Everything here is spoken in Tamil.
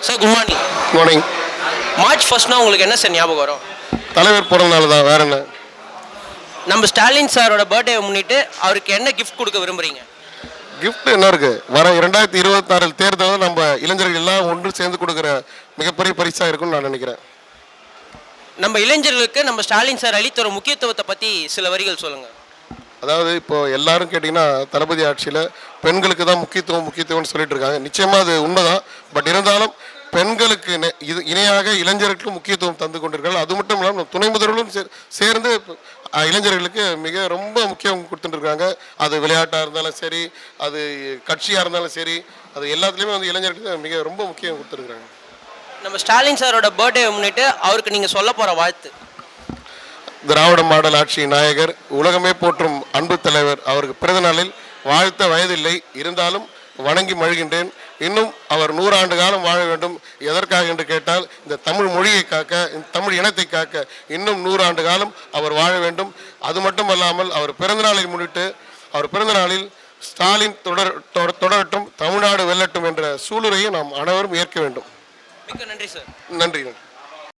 Sir good morning. Morning. March ஃபர்ஸ்ட்னா உங்களுக்கு என்ன சார் ஞாபகம் வரும்? தலைவர் பிறந்த நாள் தான், வேற என்ன? நம்ம ஸ்டாலின் சாரோட பர்த்டே முன்னிட்டு அவருக்கு என்ன கிஃப்ட் கொடுக்க விரும்புறீங்க? கிஃப்ட் என்ன இருக்கு? வர 2026 தேர்தலில் நம்ம இளைஞர்கள் எல்லாம் ஒன்று சேர்ந்து கொடுக்குற மிகப்பெரிய பரிசா இருக்கும்னு நான் நினைக்கிறேன். நம்ம இளைஞர்களுக்கு நம்ம ஸ்டாலின் சார் அளித்த ஒரு முக்கியத்துவத்தை பற்றி சில வரிகள் சொல்லுங்கள். அதாவது இப்போ எல்லாரும் கேட்டிங்கன்னா தளபதி ஆட்சியில் பெண்களுக்கு தான் முக்கியத்துவம்னு சொல்லிட்டு இருக்காங்க. நிச்சயமாக அது உண்மைதான். பட் இருந்தாலும் பெண்களுக்கு இது இணையாக இளைஞர்களுக்கும் முக்கியத்துவம் தந்து கொண்டிருக்காங்க. அது மட்டும் இல்லாமல் துணை முதல்வர்களும் சேர்ந்து இளைஞர்களுக்கு ரொம்ப முக்கியம் கொடுத்துட்டுருக்காங்க. அது விளையாட்டாக இருந்தாலும் சரி, அது கட்சியாக இருந்தாலும் சரி, அது எல்லாத்துலேயுமே இளைஞர்களுக்கு ரொம்ப முக்கியம் கொடுத்துருக்குறாங்க. நம்ம ஸ்டாலின் சாரோட பர்த்டே முன்னிட்டு அவருக்கு நீங்கள் சொல்ல போகிற வாழ்த்து? திராவிட மாடல் ஆட்சி நாயகர், உலகமே போற்றும் அன்பு தலைவர் அவருக்கு பிறந்த நாளில் வாழ்த்த வயதில்லை, இருந்தாலும் வணங்கி மழுகின்றேன். இன்னும் அவர் 100 ஆண்டு காலம் வாழ வேண்டும். எதற்காக என்று கேட்டால் இந்த தமிழ் மொழியை காக்க, இந்த தமிழ் இனத்தை காக்க இன்னும் 100 ஆண்டு காலம் அவர் வாழ வேண்டும். அது மட்டுமல்லாமல் அவர் பிறந்த நாளை முன்னிட்டு அவர் பிறந்த நாளில் ஸ்டாலின் தொடரட்டும், தமிழ்நாடு வெல்லட்டும் என்ற சூளுரையை நாம் அனைவரும் ஏற்க வேண்டும். மிக்க நன்றி சார். நன்றி.